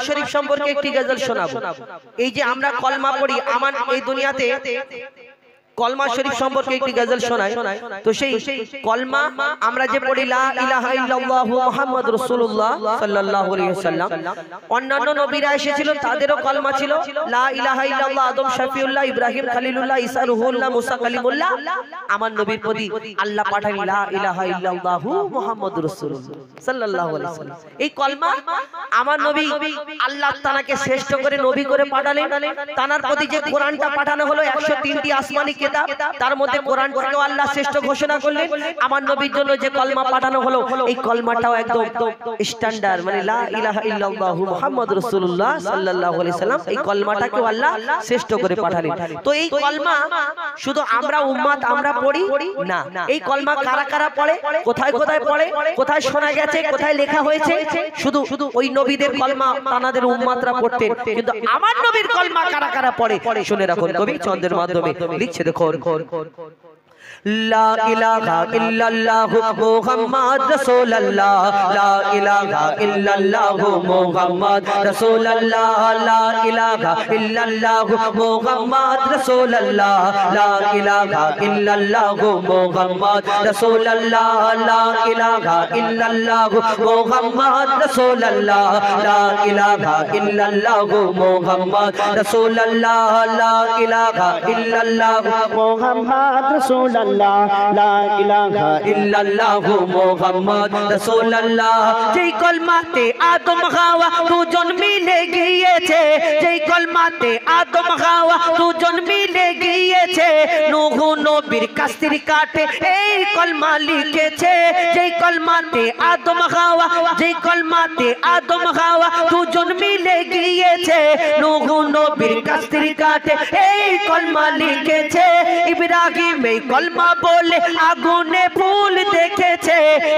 শরীফ সম্পর্কে একটি গজল শোনাবো। এই যে আমরা কলমা পড়ি, আমার এই দুনিয়াতে কলমা শরীফ সম্পর্কে একটি গজল শোনাই। তো সেই কলমা আমরা যে পড়ি লা ইলাহা ইল্লাল্লাহু মুহাম্মাদুর রাসূলুল্লাহ সাল্লাল্লাহু আলাইহি ওয়াসাল্লাম, অন্যান্য নবীরা এসেছিলেন তাদেরও কলমা ছিল লা ইলাহা ইল্লাল্লাহ, আদম শফিউল্লাহ, ইব্রাহিম খলিলুল্লাহ, ঈসা রুহুল্লাহ, মুসা কালিমুল্লাহ। আমার নবীর প্রতি আল্লাহ পাঠান লা ইলাহা ইল্লাল্লাহু মুহাম্মাদুর রাসূলুল্লাহ সাল্লাল্লাহু আলাইহি ওয়াসাল্লাম। এই কলমা আমার নবী আল্লাহ তাআলাকে শ্রেষ্ঠ করে নবী করে পাঠালেন। তানার প্রতি যে কোরআনটা পাঠানো হলো 103টি আসমানি কিতাব, তার মধ্যে কোরআনটাকে আল্লাহ শ্রেষ্ঠ ঘোষণা করলেন। আমার নবীর জন্য যে কলমা পাঠানো হলো এই কলমাটাও একদম স্ট্যান্ডার্ড, মানে লা ইলাহা ইল্লাল্লাহু মুহাম্মাদুর রাসূলুল্লাহ সাল্লাল্লাহু আলাইহি সাল্লাম, এই কলমাটাকেও আল্লাহ শ্রেষ্ঠ করে পাঠালেন। তো এই কলমা শুধু আমরা উম্মত আমরা পড়ি না, এই কলমা কারা কারা পড়ে, কোথায় কোথায় পড়ে, কোথায় শোনা গেছে, কোথায় লেখা হয়েছে, শুধু ওই নবীদের কলমা তানাদের উম্মতরা পড়তেন। কিন্তু আমার নবীর কলমা কারা কারা পড়ে শুনে রাখুন। কবি ছন্দের মাধ্যমে লিখছে, দেখুন লা ইলাহা ইল্লাল্লাহু মুহাম্মাদ রাসূলুল্লাহ, লা ইলাহা ইল্লাল্লাহু মুহাম্মাদ রাসূলুল্লাহ, লা ইলাহা ইল্লাল্লাহু মুহাম্মাদ রাসূলুল্লাহ, লা ইলাহা ইল্লাল্লাহু মুহাম্মাদ রাসূলুল্লাহ, লা ইলাহা ইল্লাল্লাহু মুহাম্মাদ রাসূলুল্লাহ, লা ইলাহা ইল্লাল্লাহু মুহাম্মাদ রাসূলুল্লাহ, লা ইলাহা ইল্লাল্লাহু মুহাম্মাদ রাসূলুল্লাহ, লা ইলাহা ইল্লাল্লাহু মুহাম্মাদ রাসূলুল্লাহ। যেই কলমাতে আদম হাওয়া দুজন মিলে গিয়েছে, যেই কলমাতে আদম হাওয়া দুজন মিলে গিয়েছে, নূহ নবীর কাস্তির কাটে এই কলমা লিখেছে। যেই কলমাতে আদম হাওয়া, যেই কলমাতে আদম হাওয়া দুজন মিলে গিয়েছে, নূহ নবীর কাস্তির কাটে এই কলমা লিখেছে। ইব্রাহিম এই কলমা বলে আগুনে ফুল দেখেছে,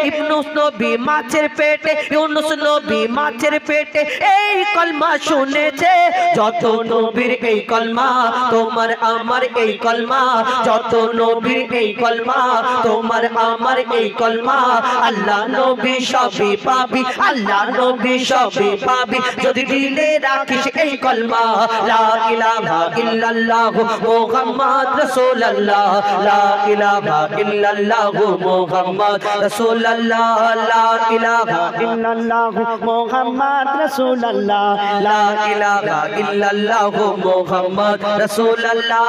ইউনূস নবী মাছের পেটে, ইউনূস নবী মাছের পেটে এই কলমা শুনেছে। যত নবীর এই কলমা তোমার আমার এই কলমা, যত নবীর এই কলমা তোমার আমার এই কলমা, আল্লাহ নবী সবই পাবি, আল্লাহ নবী সবই পাবি যদি দিলে রাখিস এই কলমা। লা ইলাহা ইল্লাল্লাহু মুহাম্মাদ রাসূলুল্লাহ, লা ইলাহা ইল্লাল্লাহু মুহাম্মাদ রাসূলুল্লাহ, লা ইলাহা ইল্লাল্লাহু মুহাম্মাদ রাসূলুল্লাহ, লা ইলাহা ইল্লাল্লাহু মুহাম্মাদ রাসূলুল্লাহ।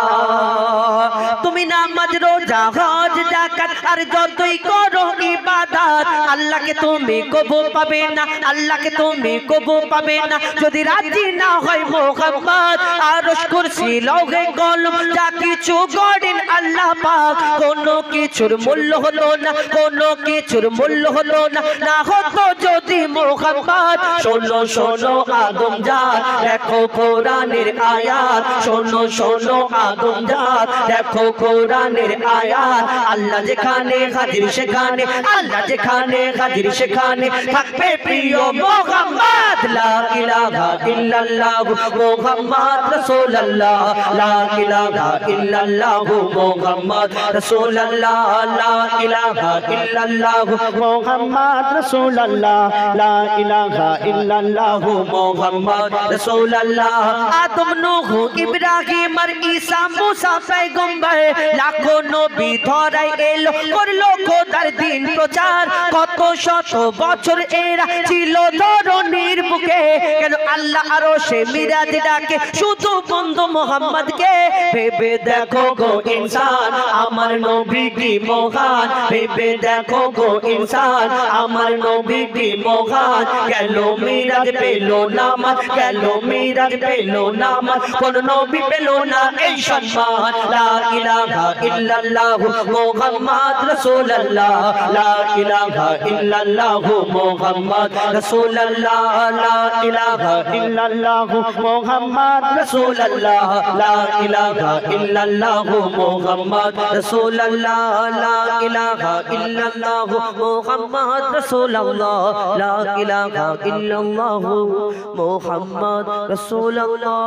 তুমি নামাজ রোজা হজ যাকাত আর যতই করো ইবাদত, আল্লাহকে তুমি কবুল পাবে না, আল্লাহকে তুমি কবুল পাবে না যদি রাজি না হয় মুহাম্মদ। আরশ কুরসি লৌহে কলম যা কিছু গড়েন আল্লাহ পাক, কোনো কিছুর মূল্য হলো না, কোনো কিছুর মূল্য হলো না, না হতো যদি মুহাম্মদ। শোনো শোনো আদম জাত দেখো কোরআনের আয়াত, শোনো শোনো আদম জাত দেখো কোরআনের আয়াত। আল্লাহ যেখানে হাজির সেখানে, আল্লাহ যেখানে হাজির সেখানে থাকবে প্রিয় মুহাম্মদ। লা ইলাহা ইল্লাল্লাহু মুহাম্মদ রাসূলুল্লাহ, লা ইলাহা ইল্লাল্লাহু মুহাম্মদ রাসূলুল্লাহ, লা ইলাহা ইল্লাল্লাহু মুহাম্মদ রাসূলুল্লাহ, লা ইলাহা ইল্লাল্লাহু মুহাম্মদ রাসূলুল্লাহ। আদম নূহ ইব্রাহিম আর ঈসা মুসা পয়গম্বর লাখো নবী ধরাই এলো করলো খোদার দিন প্রচার। কত শত বছর এরা ছিল ধরনীর বুকে, কেন আল্লাহ আরশে মিরাজ ডাকে শুধু বন্ধু মুহাম্মদকে। ভেবে দেখো গো ইনসান আমার নবী কি মহান, ভেবে দেখো গো ইনসান আমার নবী কি মহান। গেল মিরাজ পেল নামাজ, গেল মিরাজ পেল নামাজ, কোন নবী পেল না এই সম্মান। লা ইলাহা ইল্লাল্লাহু মুহাম্মদ রাসূলুল্লাহ, লা ইলাহা ইল্লাল্লাহু মুহাম্মদ রাসূলুল্লাহ, লা ইলাহা ইল্লাল্লাহু মুহাম্মদ রাসূলুল্লাহ, লা ইলাহা ইল্লাল্লাহু মুহাম্মদ রাসূলুল্লাহ, লা ইলাহা ইল্লাল্লাহু মুহাম্মদ রাসূলুল্লাহ, লা ইলাহা ইল্লাল্লাহু মুহাম্মদ রাসূলুল্লাহ।